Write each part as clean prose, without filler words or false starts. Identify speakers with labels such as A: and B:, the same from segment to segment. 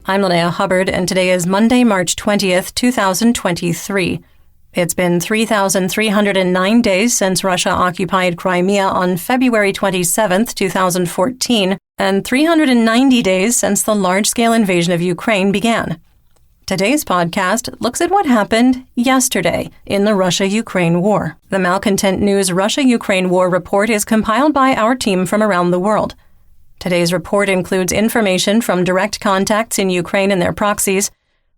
A: I'm Linnea Hubbard, and today is Monday, March 20th, 2023. It's been 3,309 days since Russia occupied Crimea on February 27th, 2014, and 390 days since the large-scale invasion of Ukraine began. Today's podcast looks at what happened yesterday in the Russia-Ukraine war. The Malcontent News Russia-Ukraine War Report is compiled by our team from around the world. Today's report includes information from direct contacts in Ukraine and their proxies,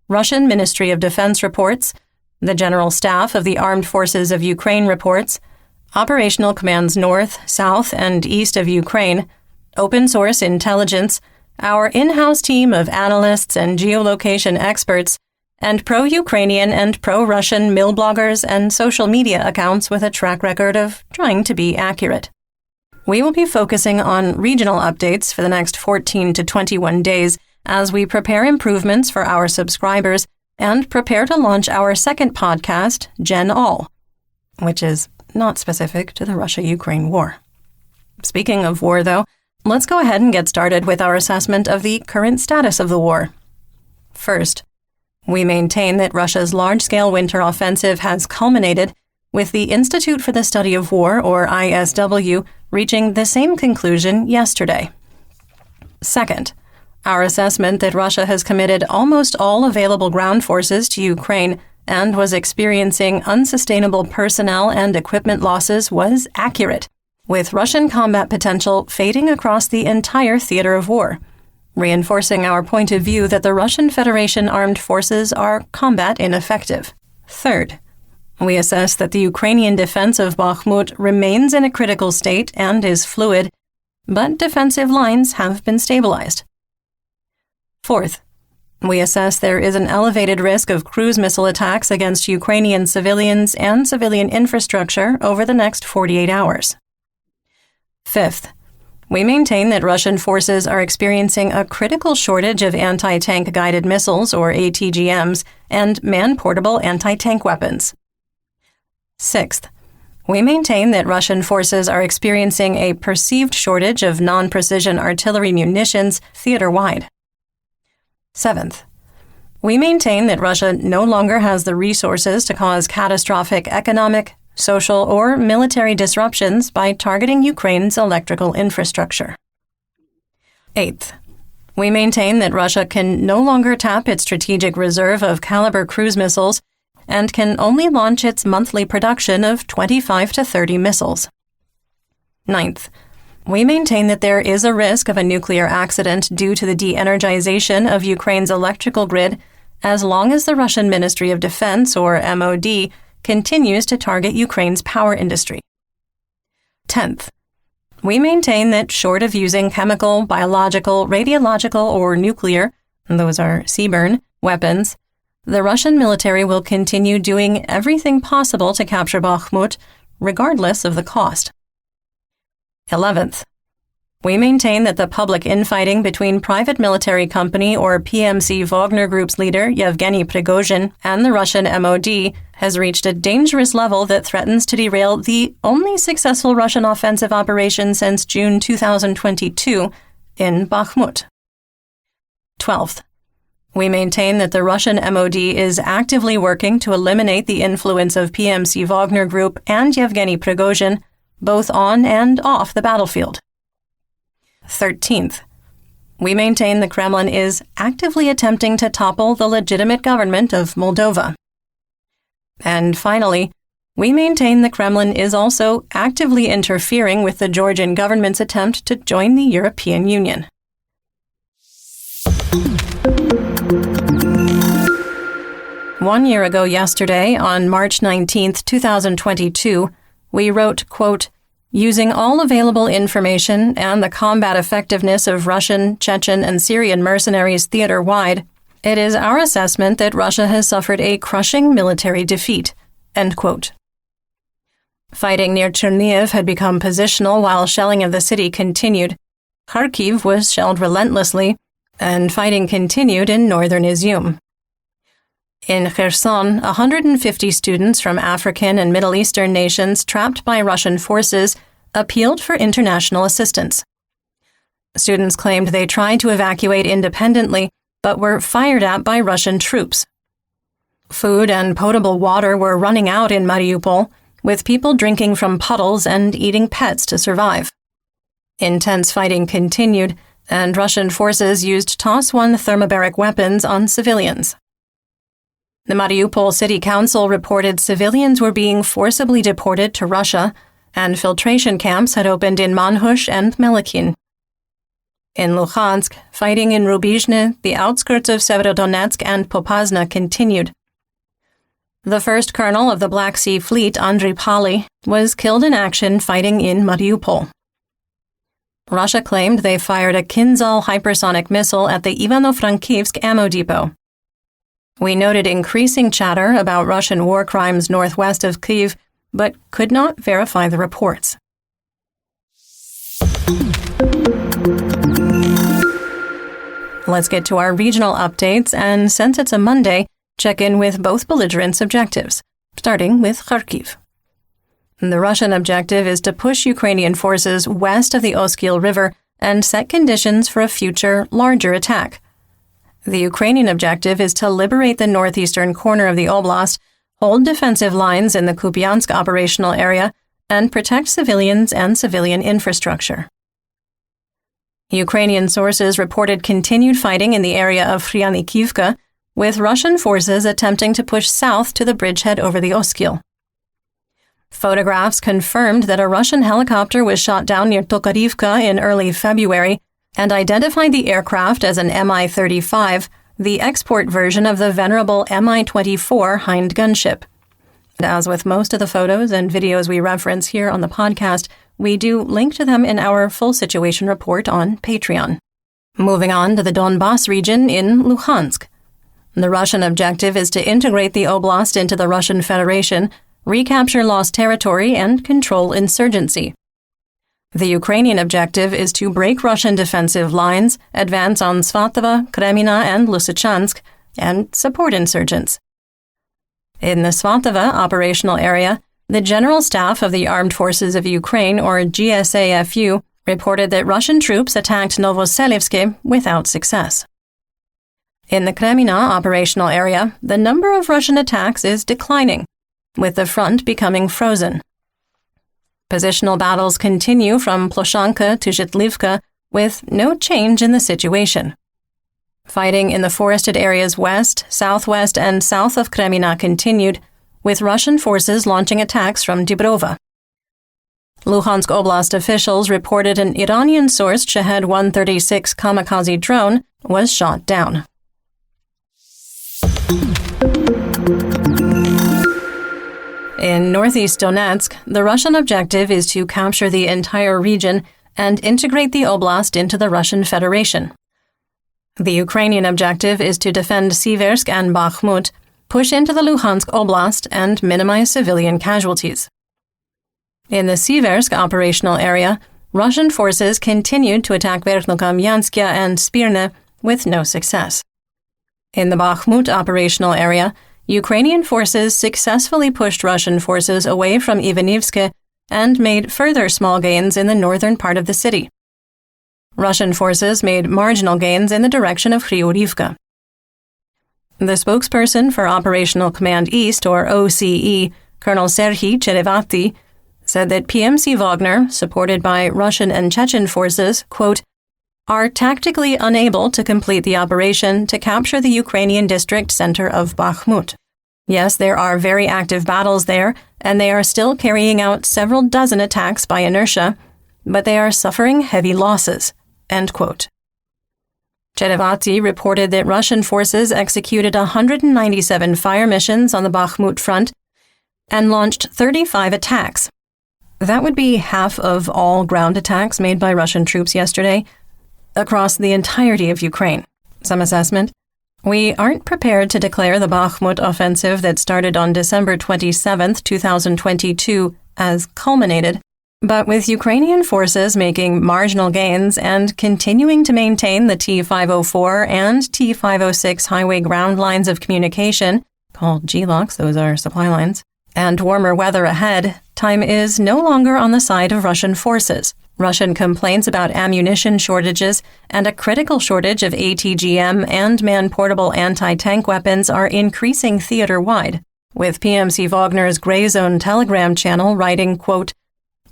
A: Russian Ministry of Defense reports, the General Staff of the Armed Forces of Ukraine reports, operational commands north, south, and east of Ukraine, open source intelligence, our in-house team of analysts and geolocation experts, and pro-Ukrainian and pro-Russian mill bloggers and social media accounts with a track record of trying to be accurate. We will be focusing on regional updates for the next 14 to 21 days as we prepare improvements for our subscribers and prepare to launch our second podcast, Gen All, which is not specific to the Russia-Ukraine war. Speaking of war, though, let's go ahead and get started with our assessment of the current status of the war. First, we maintain that Russia's large-scale winter offensive has culminated, with the Institute for the Study of War, or ISW, reaching the same conclusion yesterday. Second, our assessment that Russia has committed almost all available ground forces to Ukraine and was experiencing unsustainable personnel and equipment losses was accurate, with Russian combat potential fading across the entire theater of war, reinforcing our point of view that the Russian Federation armed forces are combat ineffective. Third, we assess that the Ukrainian defense of Bakhmut remains in a critical state and is fluid, but defensive lines have been stabilized. Fourth, we assess there is an elevated risk of cruise missile attacks against Ukrainian civilians and civilian infrastructure over the next 48 hours. Fifth, we maintain that Russian forces are experiencing a critical shortage of anti-tank guided missiles, or ATGMs, and man-portable anti-tank weapons. Sixth, we maintain that Russian forces are experiencing a perceived shortage of non-precision artillery munitions theater-wide. Seventh, we maintain that Russia no longer has the resources to cause catastrophic economic, social, or military disruptions by targeting Ukraine's electrical infrastructure. Eighth, we maintain that Russia can no longer tap its strategic reserve of caliber cruise missiles and can only launch its monthly production of 25 to 30 missiles. Ninth, we maintain that there is a risk of a nuclear accident due to the de-energization of Ukraine's electrical grid as long as the Russian Ministry of Defense, or MOD, continues to target Ukraine's power industry. 10th, we maintain that short of using chemical, biological, radiological, or nuclear, those are CBRN, weapons, the Russian military will continue doing everything possible to capture Bakhmut, regardless of the cost. 11th, we maintain that the public infighting between private military company, or PMC Wagner Group's leader Yevgeny Prigozhin, and the Russian MOD has reached a dangerous level that threatens to derail the only successful Russian offensive operation since June 2022 in Bakhmut. 12th, we maintain that the Russian MOD is actively working to eliminate the influence of PMC Wagner Group and Yevgeny Prigozhin, both on and off the battlefield. 13th, we maintain the Kremlin is actively attempting to topple the legitimate government of Moldova. And finally, we maintain the Kremlin is also actively interfering with the Georgian government's attempt to join the European Union. One year ago yesterday, on March 19, 2022, we wrote, quote, "Using all available information and the combat effectiveness of Russian, Chechen, and Syrian mercenaries theater-wide, it is our assessment that Russia has suffered a crushing military defeat," end quote. Fighting near Chernihiv had become positional while shelling of the city continued. Kharkiv was shelled relentlessly, and fighting continued in northern Izium. In Kherson, 150 students from African and Middle Eastern nations trapped by Russian forces appealed for international assistance. Students claimed they tried to evacuate independently, but were fired at by Russian troops. Food and potable water were running out in Mariupol, with people drinking from puddles and eating pets to survive. Intense fighting continued, and Russian forces used TOS-1 thermobaric weapons on civilians. The Mariupol City Council reported civilians were being forcibly deported to Russia, and filtration camps had opened in Manhush and Melikin. In Luhansk, fighting in Rubizhne, the outskirts of Severodonetsk and Popasna, continued. The first colonel of the Black Sea Fleet, Andriy Pali, was killed in action fighting in Mariupol. Russia claimed they fired a Kinzhal hypersonic missile at the Ivano-Frankivsk ammo depot. We noted increasing chatter about Russian war crimes northwest of Kyiv, but could not verify the reports. Let's get to our regional updates, and since it's a Monday, check in with both belligerents' objectives, starting with Kharkiv. The Russian objective is to push Ukrainian forces west of the Oskil River and set conditions for a future, larger attack. The Ukrainian objective is to liberate the northeastern corner of the oblast, hold defensive lines in the Kupiansk operational area, and protect civilians and civilian infrastructure. Ukrainian sources reported continued fighting in the area of Fryanikivka, with Russian forces attempting to push south to the bridgehead over the Oskil. Photographs confirmed that a Russian helicopter was shot down near Tokarivka in early February and identified the aircraft as an Mi-35, the export version of the venerable Mi-24 Hind gunship. And as with most of the photos and videos we reference here on the podcast, we do link to them in our full situation report on Patreon. Moving on to the Donbas region in Luhansk. The Russian objective is to integrate the oblast into the Russian Federation, recapture lost territory, and control insurgency. The Ukrainian objective is to break Russian defensive lines, advance on Svatova, Kremlin, and Lysychansk, and support insurgents. In the Svatova operational area, the General Staff of the Armed Forces of Ukraine, or GSAFU, reported that Russian troops attacked Novoselivsk without success. In the Kremlin operational area, the number of Russian attacks is declining, with the front becoming frozen. Positional battles continue from Ploshanka to Zhitlivka, with no change in the situation. Fighting in the forested areas west, southwest, and south of Kremlin continued, with Russian forces launching attacks from Dibrova. Luhansk Oblast officials reported an Iranian-sourced Shahed-136 kamikaze drone was shot down. In northeast Donetsk, the Russian objective is to capture the entire region and integrate the oblast into the Russian Federation. The Ukrainian objective is to defend Siversk and Bakhmut, push into the Luhansk Oblast, and minimize civilian casualties. In the Siversk operational area, Russian forces continued to attack Verkhnokamianskaya and Spirne with no success. In the Bakhmut operational area, Ukrainian forces successfully pushed Russian forces away from Ivanivske and made further small gains in the northern part of the city. Russian forces made marginal gains in the direction of Kryurivka. The spokesperson for Operational Command East, or OCE, Colonel Serhiy Cherevati, said that PMC Wagner, supported by Russian and Chechen forces, quote, are tactically unable to complete the operation to capture the Ukrainian district center of Bakhmut. Yes, there are very active battles there, and they are still carrying out several dozen attacks by inertia, but they are suffering heavy losses, end quote. Cherevati reported that Russian forces executed 197 fire missions on the Bakhmut front and launched 35 attacks. That would be half of all ground attacks made by Russian troops yesterday, across the entirety of Ukraine. Some assessment: we aren't prepared to declare the Bakhmut offensive that started on December 27, 2022, as culminated, but with Ukrainian forces making marginal gains and continuing to maintain the T-504 and T-506 highway ground lines of communication, called GLOCs, those are supply lines, and warmer weather ahead, time is no longer on the side of Russian forces, Russian complaints about ammunition shortages and a critical shortage of ATGM and man-portable anti-tank weapons are increasing theater-wide, with PMC Wagner's Gray Zone Telegram channel writing, quote,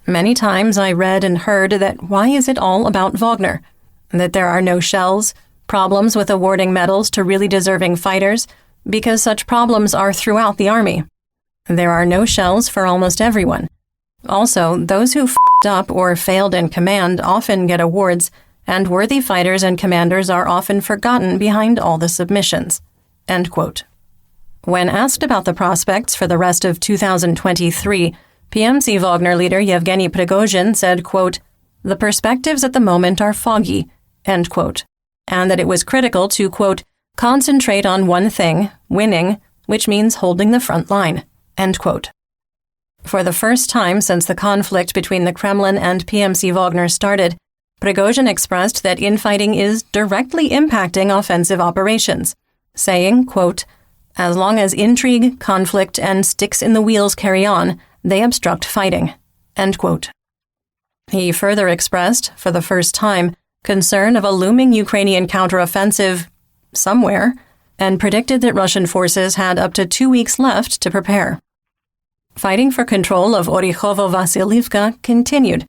A: "Many times I read and heard that why is it all about Wagner? That there are no shells, problems with awarding medals to really deserving fighters, because such problems are throughout the army. There are no shells for almost everyone. Also, those who f***ed up or failed in command often get awards, and worthy fighters and commanders are often forgotten behind all the submissions." End quote. When asked about the prospects for the rest of 2023, PMC Wagner leader Yevgeny Prigozhin said, quote, "The perspectives at the moment are foggy," end quote, and that it was critical to, quote, "concentrate on one thing, winning, which means holding the front line," end quote. For the first time since the conflict between the Kremlin and PMC Wagner started, Prigozhin expressed that infighting is directly impacting offensive operations, saying, quote, "As long as intrigue, conflict, and sticks in the wheels carry on, they obstruct fighting," end quote. He further expressed, for the first time, concern of a looming Ukrainian counteroffensive somewhere, and predicted that Russian forces had up to 2 weeks left to prepare. Fighting for control of Orikhovo-Vasylivka continued.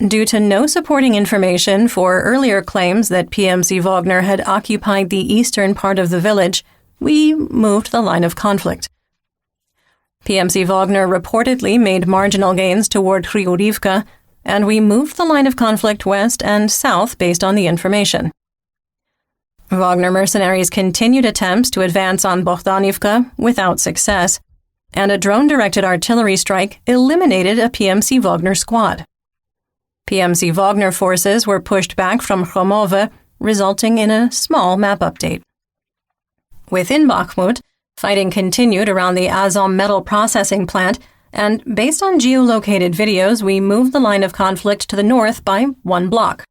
A: Due to no supporting information for earlier claims that PMC Wagner had occupied the eastern part of the village, we moved the line of conflict. PMC Wagner reportedly made marginal gains toward Kryurivka, and we moved the line of conflict west and south based on the information. Wagner mercenaries continued attempts to advance on Bohdanivka without success, and a drone-directed artillery strike eliminated a PMC Wagner squad. PMC Wagner forces were pushed back from Khomove, resulting in a small map update. Within Bakhmut, fighting continued around the Azom metal processing plant, and based on geolocated videos, we moved the line of conflict to the north by 1 block.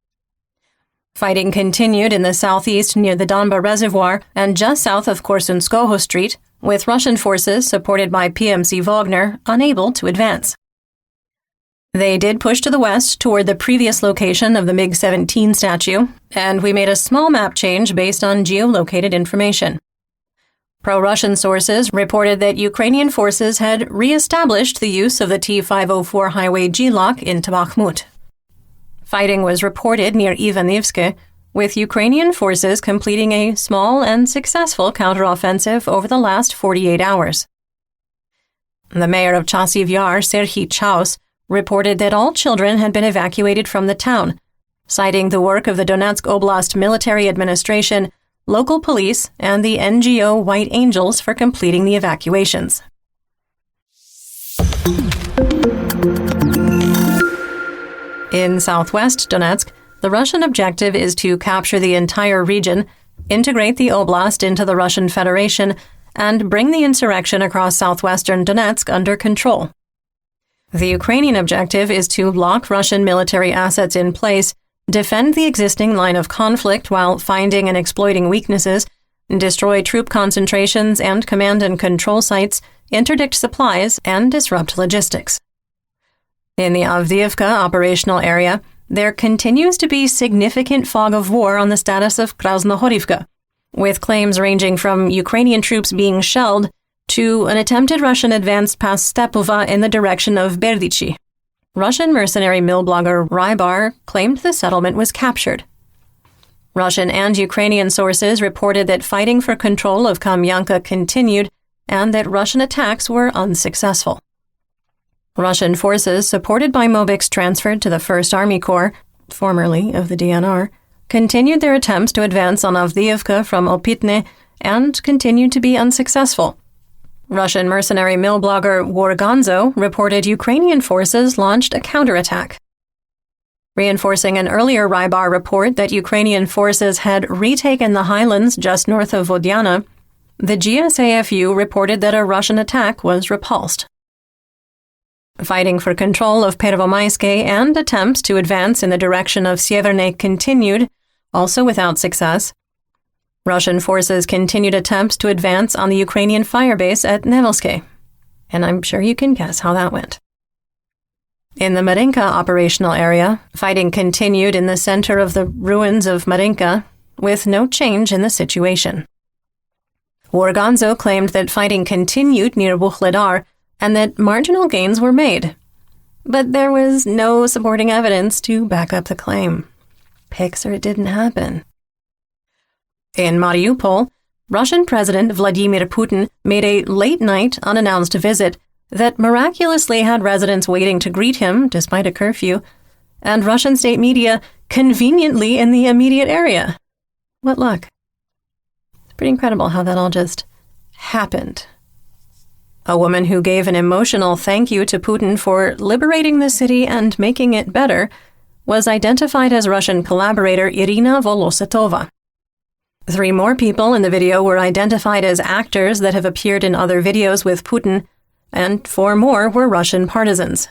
A: Fighting continued in the southeast near the Donba Reservoir and just south of Korsunskoho Street, with Russian forces supported by PMC Wagner unable to advance. They did push to the west toward the previous location of the MiG-17 statue, and we made a small map change based on geolocated information. Pro-Russian sources reported that Ukrainian forces had re-established the use of the T-504 highway G-lock into Bakhmut. Fighting was reported near Ivanivske, with Ukrainian forces completing a small and successful counteroffensive over the last 48 hours. The mayor of Chasiv Yar, Serhiy Chaus, reported that all children had been evacuated from the town, citing the work of the Donetsk Oblast Military Administration, local police, and the NGO White Angels for completing the evacuations. In southwest Donetsk, the Russian objective is to capture the entire region, integrate the oblast into the Russian Federation, and bring the insurrection across southwestern Donetsk under control. The Ukrainian objective is to lock Russian military assets in place, defend the existing line of conflict while finding and exploiting weaknesses, destroy troop concentrations and command and control sites, interdict supplies, and disrupt logistics. In the Avdiivka operational area, there continues to be significant fog of war on the status of Krasnohorivka, with claims ranging from Ukrainian troops being shelled to an attempted Russian advance past Stepova in the direction of Berdichi. Russian mercenary mill blogger Rybar claimed the settlement was captured. Russian and Ukrainian sources reported that fighting for control of Kamyanka continued and that Russian attacks were unsuccessful. Russian forces, supported by Mobix transferred to the 1st Army Corps, formerly of the DNR, continued their attempts to advance on Avdiivka from Opitne and continued to be unsuccessful. Russian mercenary mill blogger Warganzo reported Ukrainian forces launched a counterattack. Reinforcing an earlier Rybar report that Ukrainian forces had retaken the highlands just north of Vodiana, the GSAFU reported that a Russian attack was repulsed. Fighting for control of Pervomayske and attempts to advance in the direction of Sieverne continued, also without success. Russian forces continued attempts to advance on the Ukrainian firebase at Nevelske, and I'm sure you can guess how that went. In the Marinka operational area, fighting continued in the center of the ruins of Marinka, with no change in the situation. Warganzo claimed that fighting continued near Wuhledar and that marginal gains were made. But there was no supporting evidence to back up the claim. Pics or it didn't happen. In Mariupol, Russian President Vladimir Putin made a late-night, unannounced visit that miraculously had residents waiting to greet him despite a curfew, and Russian state media conveniently in the immediate area. What luck. It's pretty incredible how that all just happened. A woman who gave an emotional thank you to Putin for liberating the city and making it better was identified as Russian collaborator Irina Volosatova. 3 more people in the video were identified as actors that have appeared in other videos with Putin, and 4 more were Russian partisans.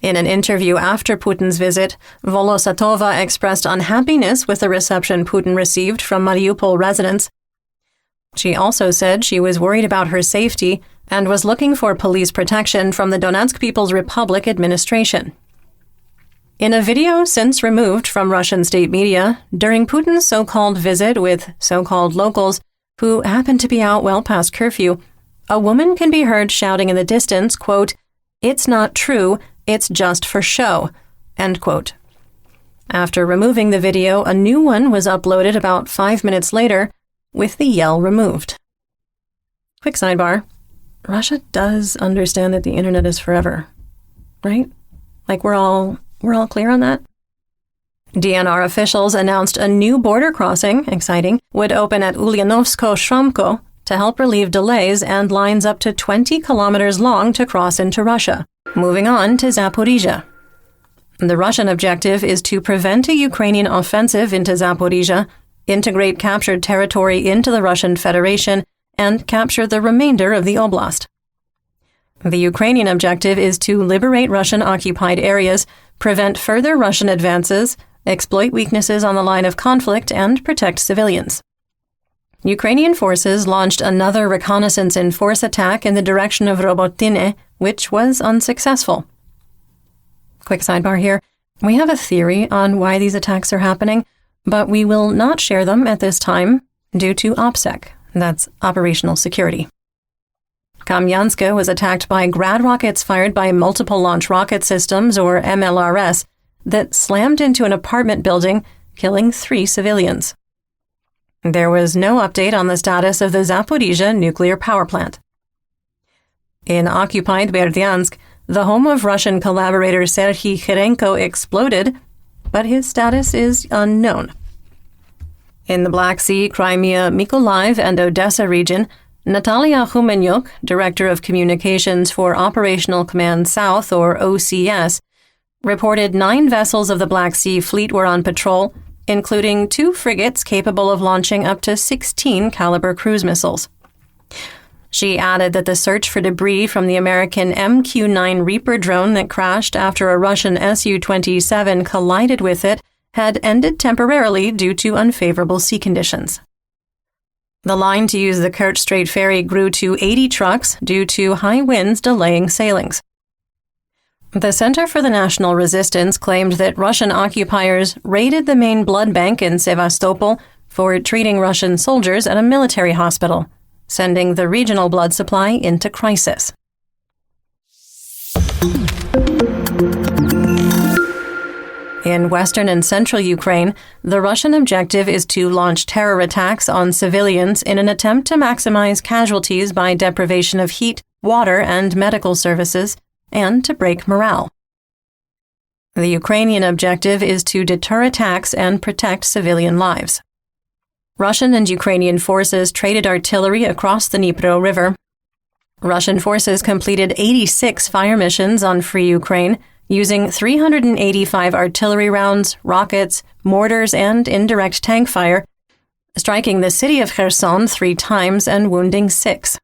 A: In an interview after Putin's visit, Volosatova expressed unhappiness with the reception Putin received from Mariupol residents. She also said she was worried about her safety and was looking for police protection from the Donetsk People's Republic administration. In a video since removed from Russian state media, during Putin's so-called visit with so-called locals who happened to be out well past curfew, a woman can be heard shouting in the distance, quote, "It's not true, it's just for show," end quote. After removing the video, a new one was uploaded about 5 minutes later, with the yell removed. Quick sidebar. Russia does understand that the internet is forever, right? Like we're all clear on that? DNR officials announced a new border crossing, exciting, would open at Ulyanovsko-Shramko to help relieve delays and lines up to 20 kilometers long to cross into Russia. Moving on to Zaporizhzhia. The Russian objective is to prevent a Ukrainian offensive into Zaporizhzhia, integrate captured territory into the Russian Federation, and capture the remainder of the oblast. The Ukrainian objective is to liberate Russian-occupied areas, prevent further Russian advances, exploit weaknesses on the line of conflict, and protect civilians. Ukrainian forces launched another reconnaissance in force attack in the direction of Robotyne, which was unsuccessful. Quick sidebar here. We have a theory on why these attacks are happening, but we will not share them at this time due to OPSEC, that's operational security. Kamyanska was attacked by Grad rockets fired by Multiple Launch Rocket Systems, or MLRS, that slammed into an apartment building, killing 3 civilians. There was no update on the status of the Zaporizhzhia nuclear power plant. In occupied Berdyansk, the home of Russian collaborator Serhiy Khirenko exploded, but his status is unknown. In the Black Sea, Crimea, Mykolaiv, and Odessa region, Natalia Humenyuk, Director of Communications for Operational Command South, or OCS, reported 9 vessels of the Black Sea Fleet were on patrol, including 2 frigates capable of launching up to 16 caliber cruise missiles. She added that the search for debris from the American MQ-9 Reaper drone that crashed after a Russian Su-27 collided with it had ended temporarily due to unfavorable sea conditions. The line to use the Kerch Strait ferry grew to 80 trucks due to high winds delaying sailings. The Center for the National Resistance claimed that Russian occupiers raided the main blood bank in Sevastopol for treating Russian soldiers at a military hospital, sending the regional blood supply into crisis. In western and central Ukraine, the Russian objective is to launch terror attacks on civilians in an attempt to maximize casualties by deprivation of heat, water, and medical services, and to break morale. The Ukrainian objective is to deter attacks and protect civilian lives. Russian and Ukrainian forces traded artillery across the Dnipro River. Russian forces completed 86 fire missions on Free Ukraine, using 385 artillery rounds, rockets, mortars, and indirect tank fire, striking the city of Kherson 3 times and wounding 6.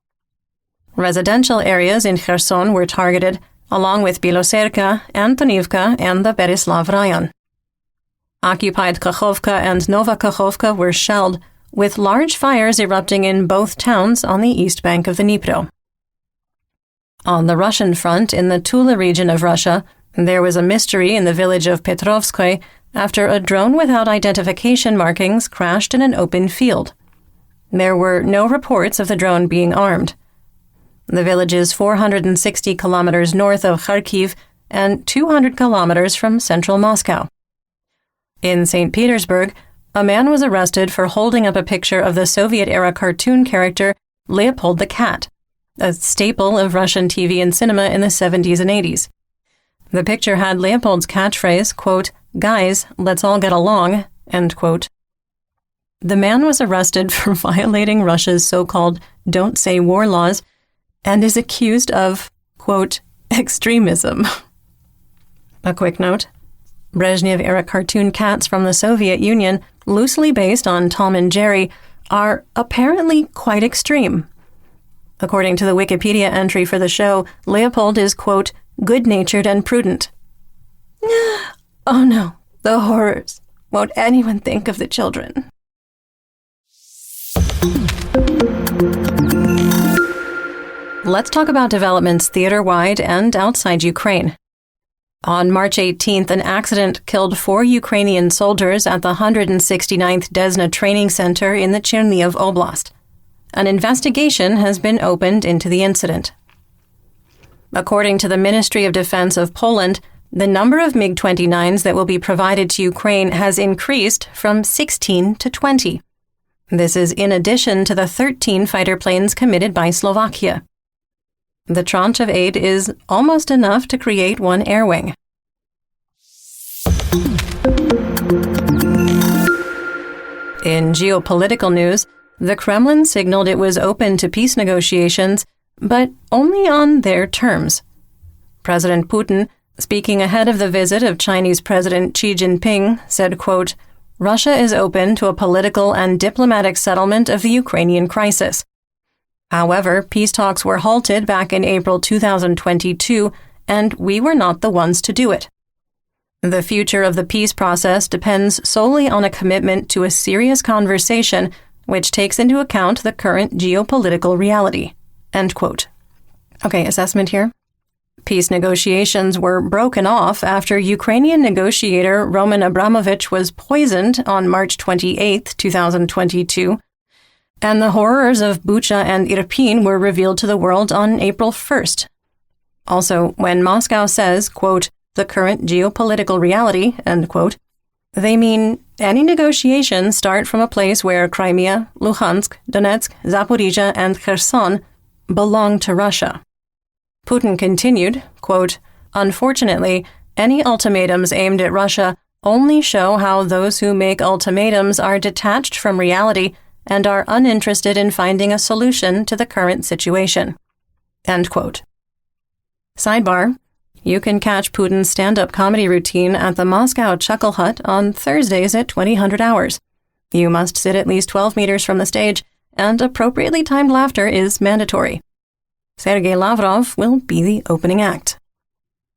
A: Residential areas in Kherson were targeted, along with Biloserka, Antonivka, and the Berislav Rayon. Occupied Kakhovka and Nova Kakhovka were shelled, with large fires erupting in both towns on the east bank of the Dnipro. On the Russian front in the Tula region of Russia, There was a mystery in the village of Petrovskoye after a drone without identification markings crashed in an open field. There were no reports of the drone being armed. The village is 460 kilometers north of Kharkiv and 200 kilometers from central Moscow. In St. Petersburg, a man was arrested for holding up a picture of the Soviet-era cartoon character Leopold the Cat, a staple of Russian TV and cinema in the 70s and 80s. The picture had Leopold's catchphrase, quote, "Guys, let's all get along," end quote. The man was arrested for violating Russia's so-called Don't Say War laws and is accused of, quote, extremism. A quick note. Brezhnev-era cartoon cats from the Soviet Union, loosely based on Tom and Jerry, are apparently quite extreme. According to the Wikipedia entry for the show, Leopold is, quote, good-natured and prudent. Oh no, the horrors. Won't anyone think of the children? Let's talk about developments theater-wide and outside Ukraine. On March 18th, an accident killed 4 Ukrainian soldiers at the 169th Desna Training Center in the Chernihiv Oblast. An investigation has been opened into the incident. According to the Ministry of Defense of Poland, the number of MiG-29s that will be provided to Ukraine has increased from 16 to 20. This is in addition to the 13 fighter planes committed by Slovakia. The tranche of aid is almost enough to create 1 air wing. In geopolitical news, the Kremlin signaled it was open to peace negotiations, but only on their terms. President Putin, speaking ahead of the visit of Chinese President Xi Jinping, said, quote, Russia is open to a political and diplomatic settlement of the Ukrainian crisis. However, peace talks were halted back in April 2022, and we were not the ones to do it. The future of the peace process depends solely on a commitment to a serious conversation which takes into account the current geopolitical reality. End quote. Okay, assessment here. Peace negotiations were broken off after Ukrainian negotiator Roman Abramovich was poisoned on March 28, 2022, and the horrors of Bucha and Irpin were revealed to the world on April 1st. Also, when Moscow says, quote, the current geopolitical reality, end quote, they mean any negotiations start from a place where Crimea, Luhansk, Donetsk, Zaporizhzhia, and Kherson belong to Russia. Putin continued, quote, unfortunately, any ultimatums aimed at Russia only show how those who make ultimatums are detached from reality and are uninterested in finding a solution to the current situation. End quote. Sidebar, you can catch Putin's stand-up comedy routine at the Moscow Chuckle Hut on Thursdays at 2000 hours. You must sit at least 12 meters from the stage, and appropriately timed laughter is mandatory. Sergei Lavrov will be the opening act.